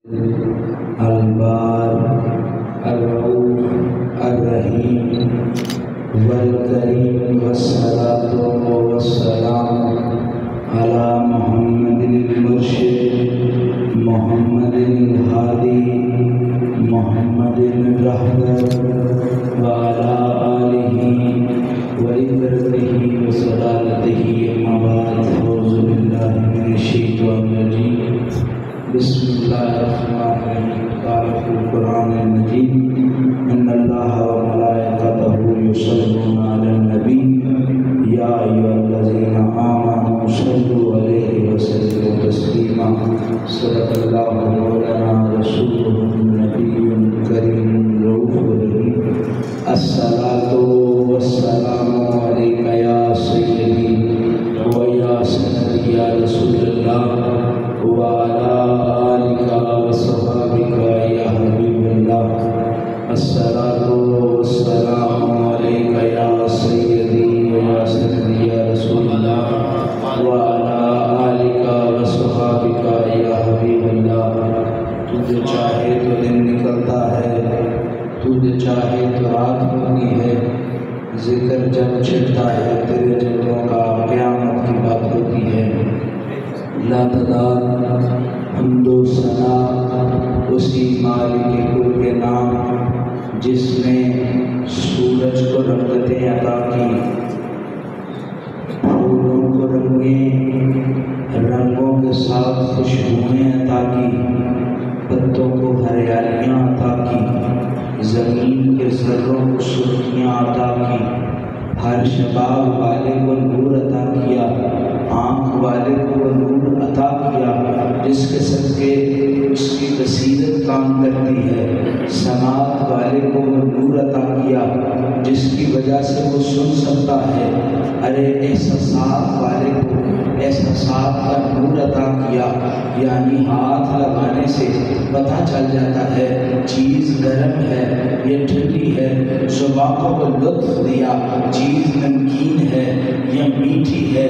البار الرؤوف الرحیم والکریم والصلاۃ والسلام علی محمد المرشد محمد الہادی محمد الرحمت وعلی آلہ وإبرته وصلالته اما بعد اعوذ باللہ من الشیطان الرجیم بسم اللہ الرحمن الرحیم قال فی القرآن المجید ان اللہ وملائکتہ یصلون علی النبی یا ایھا الذین آمنوا صلوا علیہ وسلموا تسلیما صدق اللہ مولانا رسولہ النبی الکریم رؤوف الرحیم الصلاۃ والسلام علیک یا سیدی و یا سندی یا رسول اللہ وعلى آلك وصحابك يا حبيب الله الصلاة والسلام عليك يا سيدي ويا سيدي يا رسول الله وعلى آلك وصحابك يا حبيب الله تجھے چاہے تو دن نکلتا ہے، تجھے چاہے تو رات ہوتی ہے، ذکر جب چھٹتا ہے تیرے جلدوں کا قیامت کی بات ہوتی ہے۔ لا تعداد حمد و ثنا اسی مالک کل کے نام جس نے سورج کو رنگتیں عطا کی، پھولوں کو رنگوں کے ساتھ خوشبوئیں عطا کی، پتوں کو ہریالیاں عطا کی، زمین کے ذروں کو سرخیاں عطا کی، ہر شباب والے کو نور عطا کیا، آنکھ والے کو نور عطا کیا جس کے صدقے اس کی بصیرت کام کرتی ہے، سماعت والے کو وہ نور عطا کیا جس کی وجہ سے وہ سن سکتا ہے، ارے احساسات والے کو احساسات کا نور عطا کیا، یعنی ہاتھ لگانے سے پتہ چل جاتا ہے چیز گرم ہے یہ ٹھنڈی ہے، زبانوں کو لطف دیا چیز نمکین ہے یا میٹھی ہے،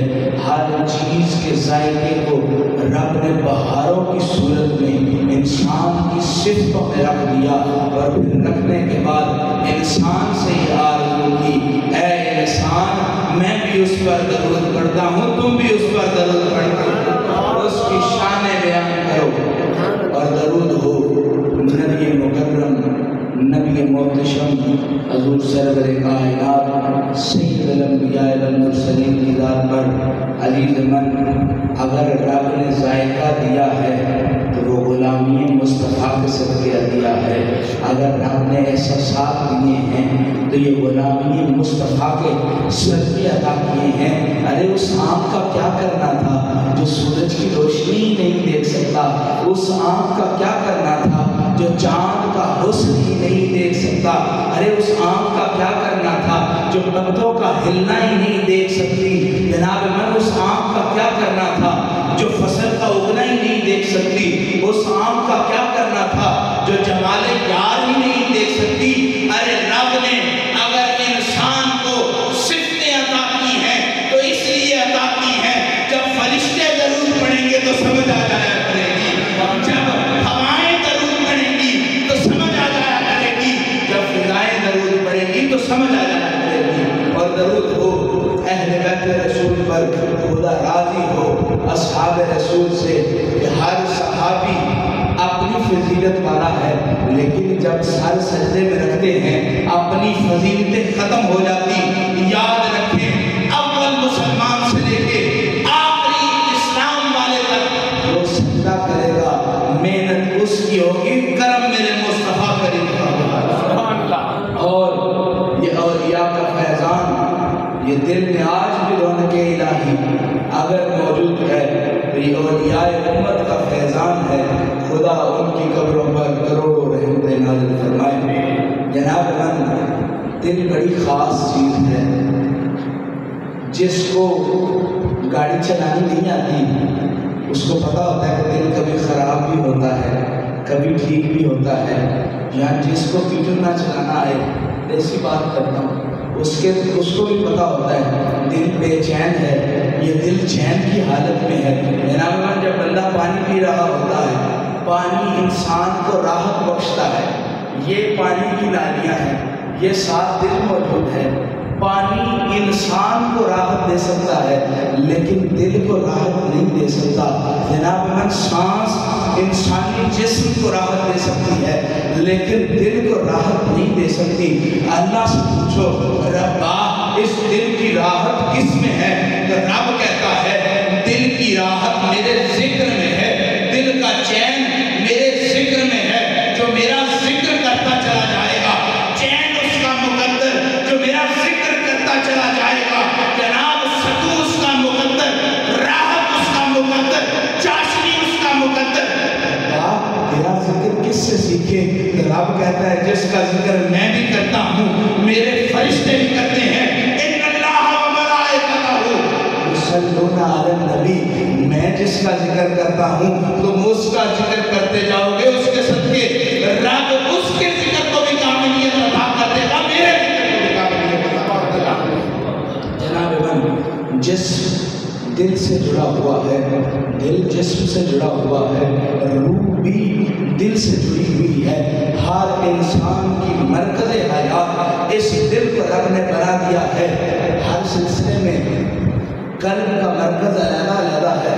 ہر چیز کے ذائقے کو رب نے بہاروں کی صورت میں انسان کی صفتوں میں رکھ دیا، اور پھر رکھنے کے بعد انسان سے یہ آرزو کی اے انسان میں بھی اس پر درود پڑھتا ہوں، تم بھی اس پر درود پڑھو، اس کی شان بیان کرو، اور درود ہو نبی مکرم نبی محتشم حضور سرور کائنات سید الانبیاء والمرسلین کی ذات پر علی زمن۔ اگر رب نے ذائقہ دیا ہے تو وہ غلامی مصطفیٰ کے صدقے دیا ہے، اگر رب نے احساسات دیے ہیں تو یہ غلامی مصطفیٰ کے صدقے عطا کیے ہیں۔ ارے اس آنکھ کا کیا کرنا تھا جو سورج کی روشنی نہیں دیکھ سکتا، اس آنکھ کا کیا کرنا تھا جو چاند کا حسن ہی نہیں دیکھ سکتا، ارے اس آنکھ کا کیا کرنا تھا جو پتوں کا ہلنا ہی نہیں دیکھ سکتی، جناب من اس آنکھ کا کیا کرنا تھا جو فصل کا اگنا ہی نہیں دیکھ سکتی، اس آنکھ کا کیا کرنا تھا جو جمال یار ہی نہیں دیکھ سکتی۔ ارے رب نے اگر انسان کو صفتیں عطا کی ہیں تو اس لیے عطا کی ہیں جب فرشتے درود پڑھیں گے تو سمجھ آ جایا کرے گی، جب ہوائیں درود پڑھیں گی تو سمجھ آ جایا کرے گی، جب فضائیں درود پڑھیں گی تو سمجھ آ جایا کرے گی۔ اور درود ہو اہل بیت رسول پر، خدا راضی ہو اصحاب رسول سے کہ ہر صحابی اپنی فضیلت والا ہے، لیکن جب سر سجدے میں رکھتے ہیں اپنی فضیلتیں ختم ہو جاتی۔ یاد رکھیں اول مسلمان سے لے کے آخری اسلام والے تک جو سجدہ کرے گا محنت اس کی ہوگی، کرم میرے مصطفیٰ کریم کا ہوگا۔ اور یہ اولیاء کا فیضان یہ دل میں آج بھی رونق الہی اگر موجود ہے تو یہ اولیاء امت کا فیضان ہے، خدا ان کی قبروں پر کروڑوں رحمت نازل فرمائے۔ جناب من دل بڑی خاص چیز ہے، جس کو گاڑی چلانی نہیں آتی اس کو پتہ ہوتا ہے کہ دل کبھی خراب بھی ہوتا ہے کبھی ٹھیک بھی ہوتا ہے، یا جس کو پیٹر نہ چلانا آئے ایسی بات کرتا ہوں اس کو بھی پتہ ہوتا ہے دل بے چین ہے، یہ دل چین کی حالت میں ہے۔ جناب جب بندہ پانی پی رہا ہوتا ہے پانی انسان کو راحت بخشتا ہے، یہ پانی کی نالیاں ہیں، یہ ساتھ دل موجود ہے۔ پانی انسان کو راحت دے سکتا ہے لیکن دل کو راحت نہیں دے سکتا۔ جناب من سانس انسانی جسم کو راحت دے سکتی ہے لیکن دل کو راحت نہیں دے سکتی۔ اللہ سے پوچھو ربا اس دل کی راحت کس میں ہے؟ تو رب کہتا ہے دل کی راحت میرے ذکر میں ہے، دل کا چین میرے ذکر میں ہے۔ جو میرا ذکر کرتا چلا جائے گا چین اس کا مقدر، جو میرا ذکر کرتا چلا جائے گا جناب سکون اس کا مقدر، راحت اس کا مقدر، چاشنی اس کا مقدر۔ تیرا ذکر کس سے سیکھے؟ رب کہتا ہے جس کا ذکر میں بھی کرتا ہوں میرے فرشتے بھی کرتے ہیں۔ ان اللہ و ملائکتہ یصلون علی النبی، میں جس کا ذکر کرتا ہوں تم اس کا ذکر کرتے جاؤ گے، اس کے صدقے رب اس کے ذکر کو بھی کاملیت عطا کر دے گا، میرے ذکر کو بھی کاملیت عطا کر دے گا۔ جناب من جسم دل سے جڑا ہوا ہے، دل جسم سے جڑا ہوا ہے، روح بھی دل سے جڑی ہوئی ہے۔ ہر انسان کی مرکز حیات اس دل کو رب نے بنا دیا ہے۔ ہر سلسلے میں قلب کا مرکز علیحدہ علیحدہ ہے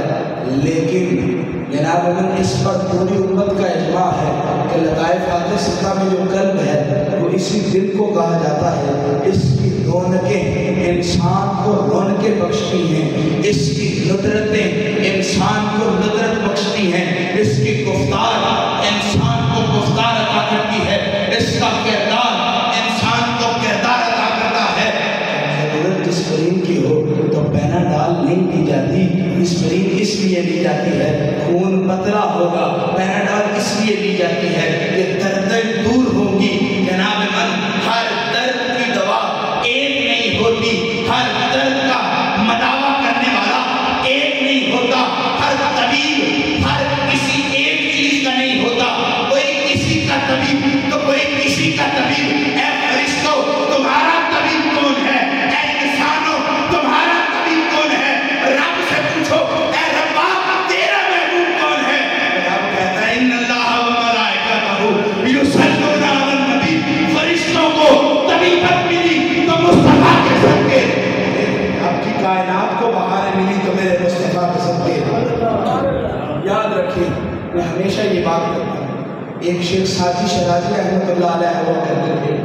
لیکن جناب من اس پر پوری امت کا اجماع ہے کہ لطائف ستہ میں جو قلب ہے وہ اسی دل کو کہا جاتا ہے۔ اس کی رونقیں انسان کو رونقیں بخشتی ہیں، اس کی ندرتیں انسان کو ندرت بخشتی ہیں، اس کی گفتار انسان کو گفتار عطا کرتی ہے، اس کا کردار انسان کو کردار عطا کرتا ہے۔ ضرورت اسپرین کی ہو تو پیناڈال نہیں لی جاتی، اسپرین اس لیے لی جاتی ہے خون پتلا ہوگا، پیناڈال اس لیے لی جاتی ہے کہ دردیں دور ہوں گی۔ جناب من ہر درد کی دوا ایک نہیں ہوتی، ہر درد کا مداوا کرنے والا ایک نہیں ہوتا، ہر طبیب ہر کسی ایک چیز کا نہیں ہوتا، کوئی کسی کا طبیب تو کوئی کسی کا طبیب۔ اے فرشتوں تمہارا طبیب کون ہے؟ اے انسانوں تمہارا طبیب کون ہے؟ رب سے پوچھو اے ربا تیرا محبوب کون ہے؟ رب کہتا ہے ان اللہ و ملائکتہ یصلون علی النبی، فرشتوں کو طبیبت ملی تو مصطفیٰ کے صدقے، آپ کی کائنات کو بہاریں ملی تو میرے مصطفیٰ کے صدقے۔ یاد رکھیں میں ہمیشہ یہ بات کرتا ہوں، ایک شیخ ساتھی شرازی رحمۃ اللہ علیہ ہوا کرتے تھے،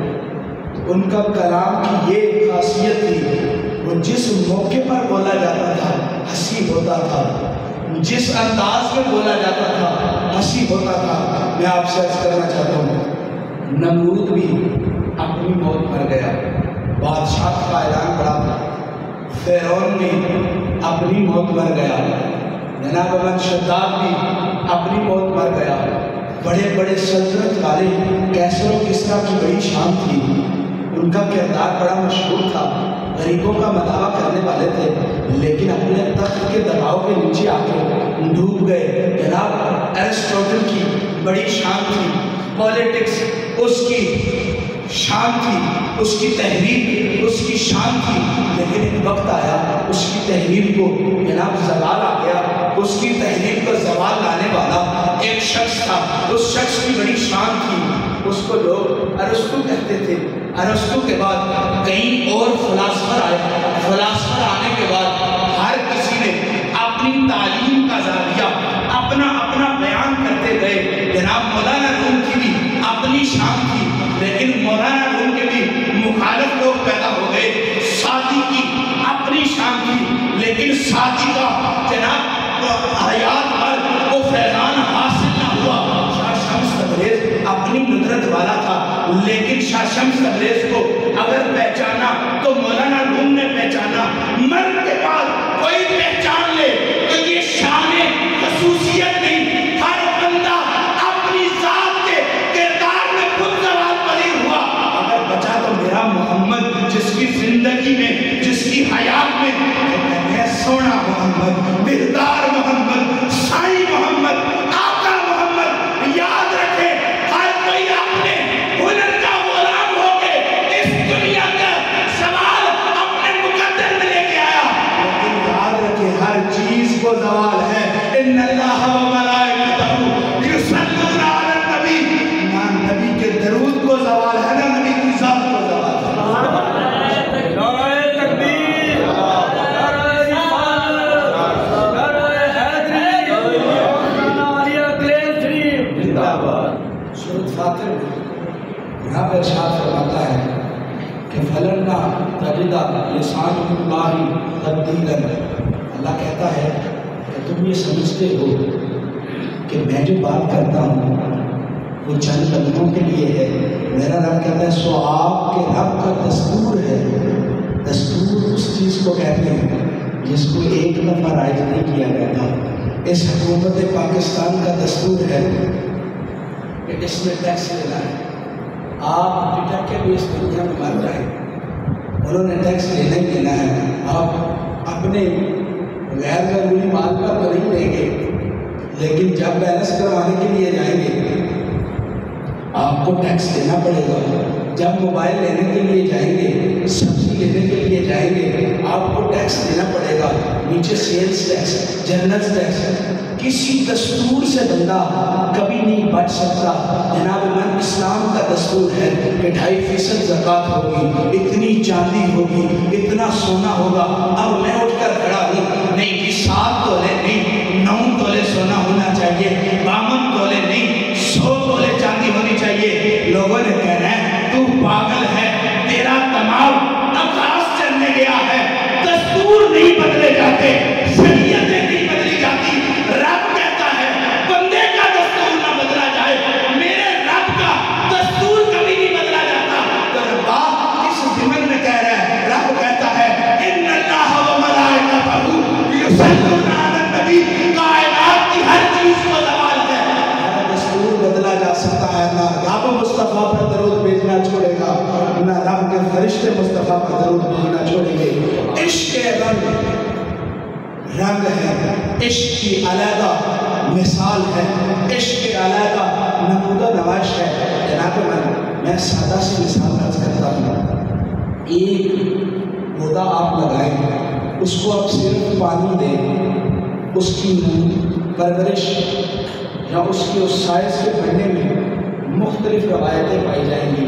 ان کا کلام کی یہ خاصیت تھی وہ جس موقع پر بولا جاتا تھا ہنسی ہوتا تھا، جس انداز میں بولا جاتا تھا ہنسی ہوتا تھا۔ میں آپ سے عرض کرنا چاہتا ہوں نمرود بھی اپنی موت مر گیا، بادشاہ کا اعلان پڑا تھا، فرعون بھی اپنی موت مر گیا، جناب من شداد بھی اپنی موت مر گیا۔ بڑے بڑے سلطنت والے کیسر و کسریٰ کی بڑی شان تھی، ان کا کردار بڑا مشہور تھا، غریبوں کا مداوا کرنے والے تھے لیکن اپنے تخت کے دباؤ کے نیچے آ کے ڈوب گئے۔ جناب ایرسٹوٹل کی بڑی شان تھی، پولیٹکس اس کی شان تھی، اس کی تحریر اس کی شان تھی، لیکن ایک وقت آیا اس کی تحریر کو جناب زوال آ گیا، اس کی تحریر کو زوال لانے والا ایک شخص تھا، اس شخص کی بڑی شان تھی، اس کو لوگ ارسطو کہتے تھے۔ ارسطو کے بعد کئی اور فلاسفر آئے، فلاسفر آنے کے بعد ہر کسی نے اپنی تعلیم کا زاویہ اپنا اپنا بیان کرتے گئے۔ جناب مولانا روم کی بھی اپنی شان تھی لیکن مولانا روم کے بھی مخالف لوگ پیدا ہو گئے۔ سعدی کی اپنی شان تھی لیکن سعدی کا جناب حیات پر وہ فیضان حاصل نہ ہوا۔ شاہ شمس تبریز اپنی ندرت والا تھا لیکن شاہ شمس تبریز کو اگر پہچانا تو مولانا روم نے پہچانا۔ مرد کے بعد کوئی پہچان لے تو یہ شان خصوصیت نہیں، ہر بندہ اپنی ذات کے کردار میں خود زوال پذیر ہوا۔ اگر بچا تو میرا محمد جس کی زندگی میں جس کی حیات میں ہے سونا محمد، مردار محمد، سائی محمد، آقا محمد۔ یاد رکھے ہر کوئی اپنے ہنر کا غلام ہو کے اس دنیا کا سوال اپنے مقدر میں لے کے آیا، لیکن یاد رکھے ہر چیز کو زوال ہے۔ ان اللہ و ملائکتہ سورۃ فاطر میں رب ارشاد فرماتا ہے کہ فلنا تجدا لسان اللہ تبدیلا، اللہ کہتا ہے کہ تم یہ سمجھتے ہو کہ میں جو بات کرتا ہوں وہ چند لمحوں کے لیے ہے، میرا رب کہتا ہے سو آپ کے رب کا دستور ہے۔ دستور اس چیز کو کہتے ہیں جس کو ایک دفعہ رائج نہیں کیا جاتا۔ اس حکومت پاکستان کا دستور ہے کہ اس میں ٹیکس لینا ہے، آپ ٹکٹ کے بھی اس دنیا میں مر جائیں، انہوں نے ٹیکس لینا ہی لینا ہے۔ آپ اپنے غیر ضروری مال پر تو نہیں لیں گے، لیکن جب بیلنس کروانے کے لیے جائیں گے آپ کو ٹیکس دینا پڑے گا۔ جب موبائل لینے کے لیے جائیں گے، سبزی لینے کے لیے جائیں گے، آپ کو ٹیکس دینا پڑے گا، نیچے سیلز ٹیکس، جنرل ٹیکس۔ کسی دستور سے بندہ کبھی نہیں بچ سکتا۔ جناب من اسلام کا دستور ہے کہ 2.5% زکوٰۃ ہوگی، اتنی چاندی ہوگی، اتنا سونا ہوگا۔ اب میں اٹھ کر کھڑا ہوں، نہیں جی 7 تولے نہیں، 9 تولے سونا ہونا چاہیے، 52 تولے نہیں، 100 تولے چاندی ہونی چاہیے۔ لوگوں نے کہنا ہے تو پاگل ہے، تیرا دماغ آکاش چلنے گیا ہے۔ دستور نہیں بدلے جاتے، شریعتیں نہیں بدلی جاتی۔ رب کہتا ہے بندے کا دستور نہ بدلا جائے، میرے رب کا دستور کبھی نہیں بدلا جاتا۔ تو ربا اس ضمن میں کہہ رہا ہے، رب کہتا ہے ان اللہ و ملائکتہ یصلون علی النبی، کائنات کی ہر چیز کو زوال ہے، دستور بدلا جا سکتا ہے۔ نہ رب مصطفیٰ پر درود بھیجنا چھوڑے گا، نہ رب کے فرشتے مصطفیٰ پر درود بھیجنا چھوڑیں گے۔ عشق کے رنگ ہے، عشق کی علیحدہ مثال ہے، عشق کی علیحدہ نمودہ نمائش ہے۔ جناب میں سادہ سی مثال عرض کرتا ہوں۔ ایک پودا آپ لگائیں، اس کو آپ صرف پانی دیں، اس کی پرورش یا اس کے اس سائز کے بڑھنے میں مختلف روایتیں پائی جائیں گی۔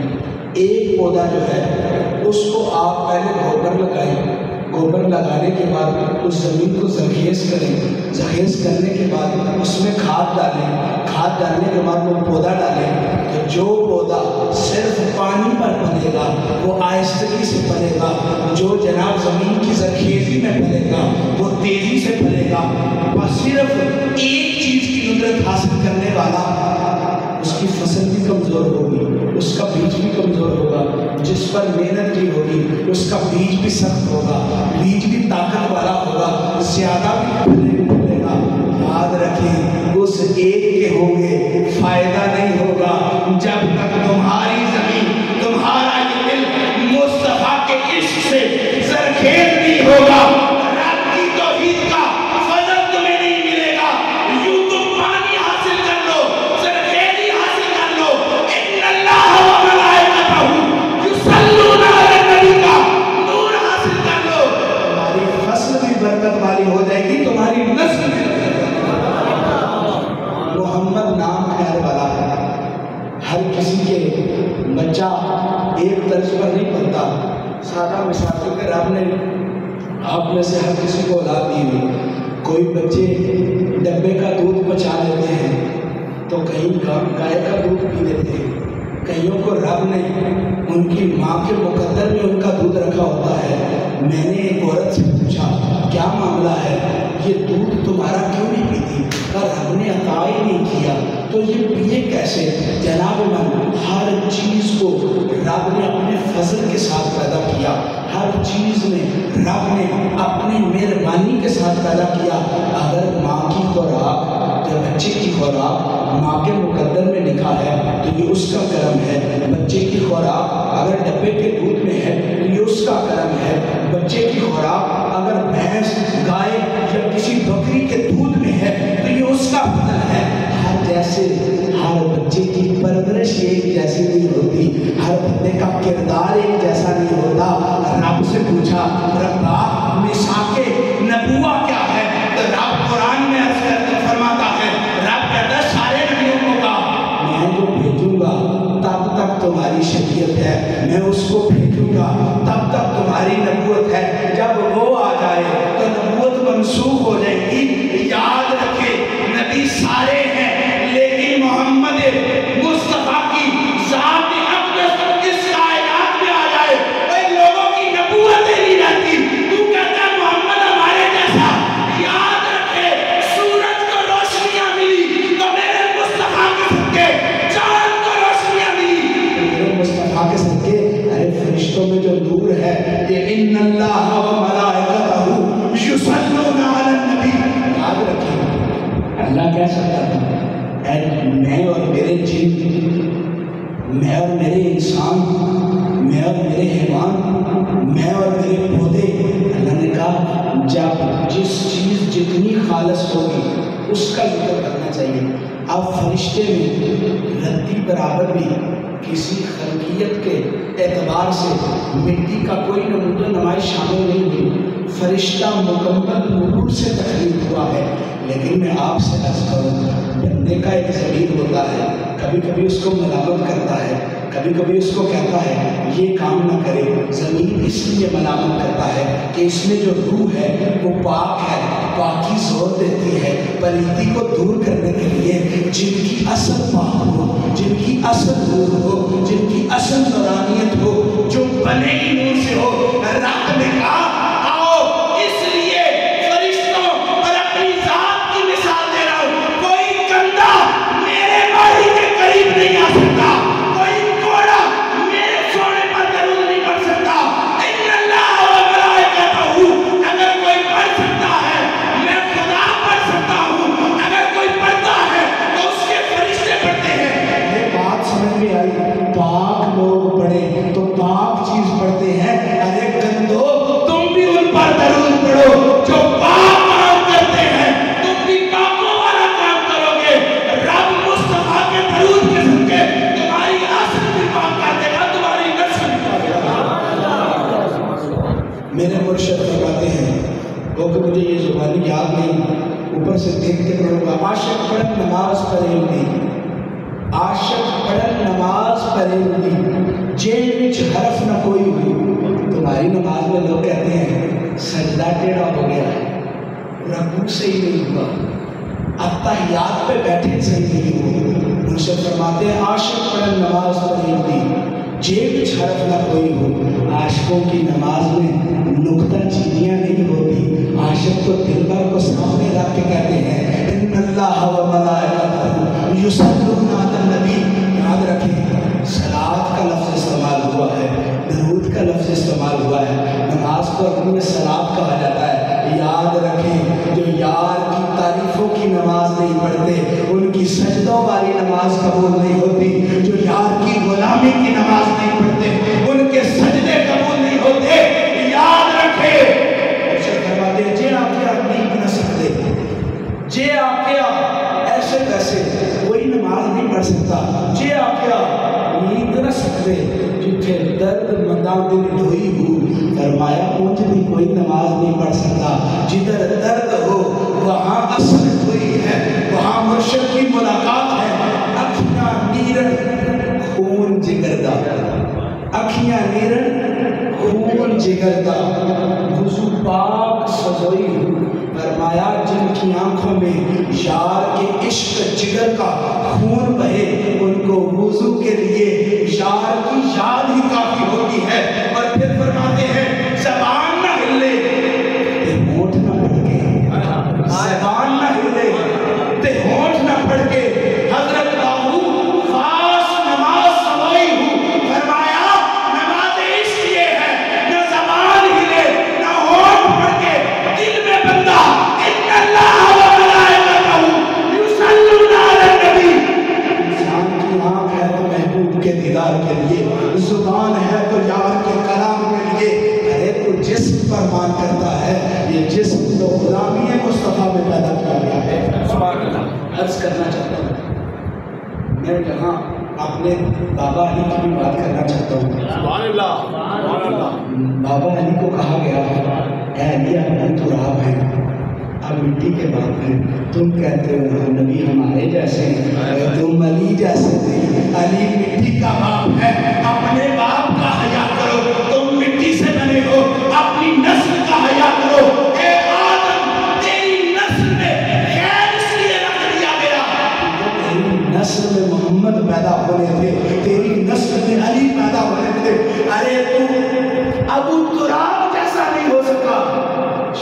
ایک پودا جو ہے اس کو آپ پہلے گوبر لگائیں، گوبر لگانے کے بعد اس زمین کو زرخیز کریں، زرخیز کرنے کے بعد اس میں کھاد ڈالیں، کھاد ڈالنے کے بعد وہ پودا ڈالیں۔ تو جو پودا صرف پانی پر پلے گا وہ آہستگی سے پلے گا، جو جناب زمین کی زرخیزی میں پلے گا وہ تیزی سے پلے گا۔ بس صرف ایک چیز کی ندرت حاصل کرنے والا اس کی فصل بھی کمزور ہوگی، اس کا بیج بھی کمزور ہوگا، جس پر محنت کی ہوگی اس کا بیج بھی سخت ہوگا، بیج بھی طاقت والا ہوگا، زیادہ بھی پھلے گا۔ یاد رکھیں اس ایک کے ہوگے فائدہ نہیں ہوگا جب تک تمہاری زمین، تمہارا یہ دل مصطفیٰ کے عشق سے زرخیز نہیں ہوگا۔ رب کی توحید کا فضل تمہیں نہیں ملے گا۔ یوں تم پانی حاصل کر لو، زرخیزی حاصل کر لو، ان اللہ و ملائکتہ یصلون علی النبی کا نور حاصل کر لو، تمہاری فصل بھی برکت والی ہو جائے گی، تمہاری نسل بھی برکت والی۔ محمد نام خیر والا ہے، ہر کسی کے بچہ ایک طرز پر نہیں پلتا۔ سادہ مثال کہ رب نے آپ میں سے ہر کسی کو اولاد دی ہوئی، کوئی بچے ڈبے کا دودھ پچا لیتے ہیں تو کہیں گائے کا دودھ پی لیتے ہیں، کئیوں کو رب نے ان کی ماں کے مقدر میں ان کا دودھ رکھا ہوتا ہے۔ میں نے ایک عورت سے پوچھا کیا معاملہ ہے، یہ دودھ تمہارا کیوں نہیں پیتی؟ کہا رب نے عطا ہی نہیں کیا تو یہ پیے کیسے؟ جناب من ہر چیز کو رب نے اپنے فضل کے ساتھ پیدا کیا، ہر چیز میں رب نے اپنی مہربانی کے ساتھ پیدا کیا۔ اگر ماں کی خوراک یا بچے کی خوراک ماں کے مقدر میں لکھا ہے تو یہ اس کا کرم ہے، بچے کی خوراک اگر ڈبے کے دودھ میں ہے تو یہ اس کا کرم ہے، بچے کی خوراک اگر بھینس، گائے یا کسی بکری کے دودھ میں ہے تو یہ اس کا فضل ہے۔ ہر جیسے ہر بچے کی پرورش ایک جیسی نہیں ہوتی، ہر بندے کا کردار ایک جیسا نہیں ہوتا۔ رب سے پوچھا ربا میثاق نبوہ کیا ہے؟ تو رب قرآن میں عرض کرتے فرماتا ہے، رب کہتا ہے سارے نبیوں کو کہا میں جو بھیجوں گا تب تک تمہاری شریعت ہے، میں اس کو بھیجوں گا تب تک تمہاری نبوت ہے، جب وہ آ جائے تو نبوت منسوخ ہو جائے گی۔ یاد رکھے نبی سارے ہیں لیکن محمد جن، میں اور میرے انسان، میں اور میرے حیوان، میں اور میرے پودے، اللہ نے کہا جب جس چیز جتنی خالص ہوگی اس کا ذکر کرنا چاہیے۔ اب فرشتے میں ردی برابر بھی کسی خلقیت کے اعتبار سے مٹی کا کوئی نمود و نمائش شامل نہیں ہوئی، فرشتہ مکمل نور سے تخلیق ہوا ہے۔ لیکن میں آپ سے عرض کروں، بندے کا ایک ضمیر ہوتا ہے، کبھی کبھی اس کو ملامت کرتا ہے، کبھی کبھی اس کو کہتا ہے یہ کام نہ کرے۔ ضمیر اس لیے ملامت کرتا ہے کہ اس میں جو روح ہے وہ پاک ہے، پاکی زور دیتی ہے پلیتی کو دور کرنے کے لیے۔ جن کی اصل پاک ہو، جن کی اصل نور ہو، جن کی اصل نورانیت ہو، جو بنے ہی نور سے ہو، رب نے کہا آؤ، اس لیے فرشتوں اور اپنی ذات کی مثال دے رہا ہوں، کوئی گندا میرے باری کے قریب نہیں آ سکتا، کوئی کوڑا میرے سونے پر درود نہیں پڑھ سکتا۔ ان اللہ و ملائکتہ، اگر کوئی پڑھ سکتا ہے میں خدا پڑھ سکتا ہوں، اگر کوئی پڑھتا ہے تو اس کے فرشتے پڑھتے ہیں۔ یہ بات سمجھ میں آئی؟ پاک لوگ پڑھیں تو پاک چیز پڑھتے ہیں۔ ارے گندو، تم بھی ان پر درود پڑھو جو پاک کام کرتے ہیں، تم بھی پاکوں والا کام کرو گے، رب مصطفیٰ کے درود کے صدقے تمہاری اصل بھی پاک کر دے گا، تمہاری نسل بھی پاک کر دے گا۔ میرے مرشد فرماتے ہیں، وہ کہ مجھے یہ زبانی یاد نہیں، اوپر سے دیکھتے پڑھوں گا، عاشق پڑھن نماز پڑھیں دی، عاشق پڑھن نماز پڑھیں دی، جے وچ حرف نہ کوئی ہوئی۔ تمہاری نماز میں لوگ کہتے ہیں سجدہ ٹیڑھا ہو گیا ہے، رکوع صحیح نہیں ہوا، اتحیات پہ بیٹھے صحیح نہیں ہوا۔ مرشد فرماتے ہیں عاشق پڑھن نماز پڑھیں دی، جے وچ حرف نہ کوئی ہو۔ عاشقوں کی نماز میں نکتہ چینیاں نہیں ہوتی، عاشق کو دلبر کو سامنے رکھ کے کہتے ہیں ان اللہ و ملائکتہ یصلون علی النبی۔ یاد رکھیں صلاۃ کا لفظ استعمال ہوا ہے، درود کا لفظ استعمال ہوا ہے، نماز کو عربی میں صلاۃ کہا جاتا ہے۔ یاد رکھیں جو یار کی تعریفوں کی نماز نہیں پڑھتے ان کی سجدوں والی نماز قبول نہیں ہوتی، جو یار کی غلامی کی نماز نہیں پڑھتے ان کے سجدے قبول نہیں ہوتے۔ یاد رکھے فرماتے جے آکیا نیک نہ سکتے، جے آکیا ایسے ویسے کوئی نماز نہیں پڑھ سکتا، جے آکیا نیک نہ سکتے جتھے درد منداں دل ڈھوئی ہو۔ فرمایا اونج بھی کوئی نماز نہیں پڑھ سکتا، جدھر درد ہو وہاں اصل ڈھوئی ہے، وہاں مرشد کی ملاقات ہے۔ اکھیاں نیرن خون جگردہ، اکھیاں نیرن خون جگردہ، وضو پاک سجوئی ہو۔ فرمایا جن کی آنکھوں میں یار کے عشق جگر کا خون بہے ان کو وضو کے لیے یار کی یاد ہی کافی ہوتی ہے۔ اور پھر فرماتے ہیں زبان نہ ہلے تے ہونٹ نہ پھڑکے، زبان نہ ہلے تے ہونٹ نہ پھڑکے۔ حضرت باہو خاص نماز سمائی ہو۔ فرمایا نماز اس لیے ہے نہ زبان ہلے نہ ہونٹ پھڑکے، دل میں بندہ ان اللہ و ملائکتہ یصلون علی النبی۔ انسان کی آنکھ ہے تو محبوب کے دیدار کے لیے، زبان ہے تو یار کے کلام کے لیے۔ ارے تو جسم پر مان کرتا ہے، یہ جسم تو غلامی مصطفیٰ میں پیدا کیا گیا ہے۔ عرض کرنا چاہتا ہوں، میں یہاں اپنے بابا علی کی بھی بات کرنا چاہتا ہوں۔ سبحان اللہ، سبحان اللہ۔ بابا علی کو کہا گیا اے علی ہم تراب ہیں، اب مٹی کے باپ ہیں، تم کہتے ہو نبی ہمارے جیسے ہیں، تم علی جیسے نہیں، علی مٹی کا باپ ہے، اپنے باپ کا حیا کرو، تم مٹی سے بنے ہو، اپنی نسل کا حیا کرو۔ اے آدم تیری نسل میں خیر اس لیے رکھ دیا گیا کہ تیری نسل میں محمد پیدا ہونے تھے، تیری نسل میں علی پیدا ہونے تھے۔ ارے تو ابو تراب جیسا نہیں ہو سکا،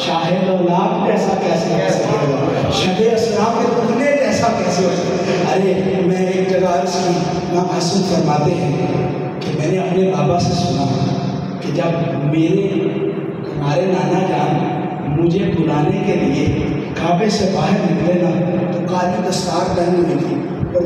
شاہد اولاد جیسا کیسے ہو سکے گا، شب اسرا کے تغلے جیسا کیسے ہو سکے۔ ارے میں ایک جگہ عرض کی، امام حسن فرماتے ہیں کہ میں نے اپنے بابا سے سنا کہ جب میرے تمہارے نانا جان مجھے بلانے کے لیے کعبے سے باہر نکلے نا تو کالی دستار پہنی ہوئی تھی اور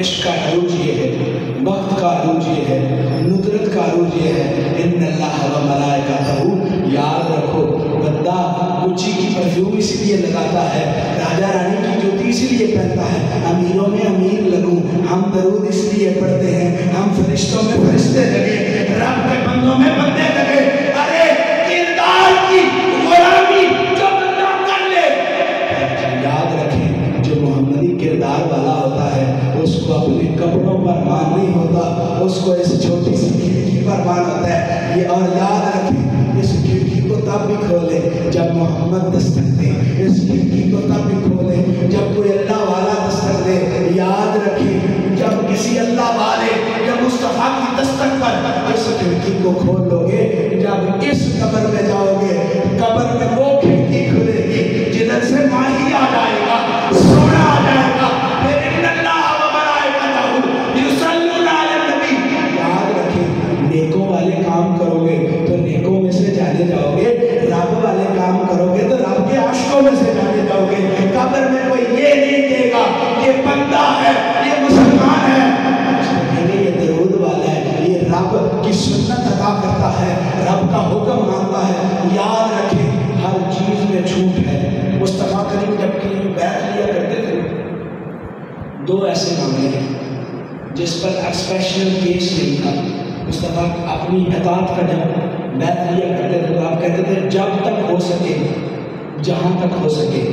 عشق کا عروج یہ ہے، وقت کا عروج یہ ہے، ندرت کا عروج یہ ہے۔ ان اللہ و ملائکتہ، یاد رکھو بندہ گچی کی پرفیوم اس لیے لگاتا ہے، راجا رانی کی جوتی اس لیے پہنتا ہے، امیروں میں امیر لگوں، ہم درود اس لیے پڑھتے ہیں، ہم فرشتوں میں فرشتے لگے، رب کے بندوں میں بندے لگے۔ ارے کردار کی غلامی جو بندہ کر لے، یاد رکھیں جو محمدی کردار والا ہوتا ہے اس کو اپنے کپڑوں پر مان نہیں ہوتا، اس کو اس چھوٹی سی کھڑکی پر مان ہوتا ہے۔ یہ اور یاد رکھیں اس کھڑکی کو تب بھی کھولے جب محمد دستک دے، اس کھڑکی کو تب بھی کھولے جب کوئی اللہ والا دستک دے۔ یاد رکھیں جب کسی اللہ والے یا مصطفیٰ کی دستک پر اس کھڑکی کو کھول لو گے، جب اس قبر میں جاؤ گے قبر میں وہ کھڑکی کھلے گی جدھر سے ماہی آ جائے گا، سونا آ جائے گا، پھر ان اللہ و ملائکتہ یصلون علی النبی۔ یاد رکھیں نیکوں والے کام کرو گے تو نیکوں میں سے جانے جاؤ گے، رب والے کام کرو گے تو رب کے عاشقوں میں سے جانے جاؤ گے۔ قبر میں کوئی یہ نہیں کہے گا یہ بندہ ہے، یہ مسلمان ہے، یہ درود والا ہے، یہ رب کی سنت ادا کرتا ہے، رب کا حکم مانتا ہے۔ یاد رکھیں ہر چیز میں چھوٹ ہے۔ مصطفیٰ کریم جب کہ بیعت لیا کرتے تھے، دو ایسے معاملے ہیں جس پر اسپیشل کیس نہیں تھا۔ مصطفیٰ اپنی اطاعت کا جب بیعت لیا کرتے تھے تو آپ کہتے تھے جب تک ہو سکے، جہاں تک ہو سکے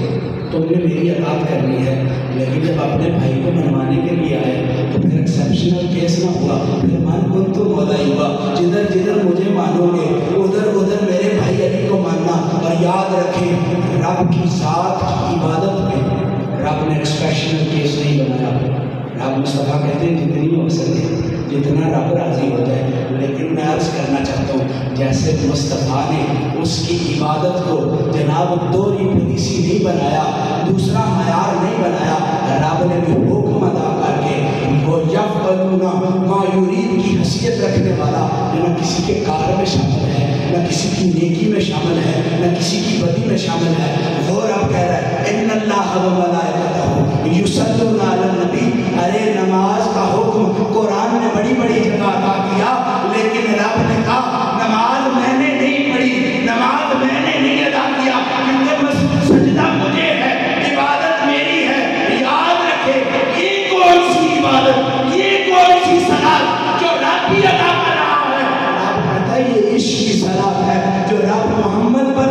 تم نے میری اطاعت کرنی ہے، لیکن جب اپنے بھائی کو منوانے کے لیے آئے تو پھر ایکسیپشنل کیس نہ ہوا، پھر من کن تو مولا ہی ہوا، جدھر جدھر مجھے مانو گے ادھر ادھر میرے بھائی علی کو ماننا۔ اور یاد رکھیں رب کی ذات کی عبادت میں رب نے ایکسپیشنل کیس نہیں بنایا۔ رب مصطفیٰ کہتے ہیں جتنی ہو سکے، جتنا رب راضی ہو جائے۔ لیکن میں عرض کرنا چاہتا ہوں جیسے مصطفیٰ نے اس کی عبادت کو جناب دوہری پولیسی نہیں بنایا، دوسرا معیار نہیں بنایا، رب نے بھی حکم ادا کر کے وہ یفعلون ما یرید کی حیثیت رکھنے والا، جو نہ کسی کے کار میں شامل ہے، نہ کسی کی نیکی میں شامل ہے، نہ کسی کی بدی میں شامل ہے، وہ رب کہہ رہا ہے ان اللہ و ملائکتہ یصلون علی النبی۔ ارے نماز کا حکم قرآن نے بڑی بڑی جگہ ادا کیا، لیکن رب نے کہا نماز میں نے نہیں پڑھی، نماز میں نے نہیں ادا کیا، کیونکہ سجدہ مجھے ہے، عبادت میری ہے۔ یاد رکھے یہ کون سی عبادت، یہ کون سی صلاۃ جو رب ہی ادا کر رہا ہے؟ رب کہتا ہے یہ عشق کی صلاۃ ہے جو رب محمد پر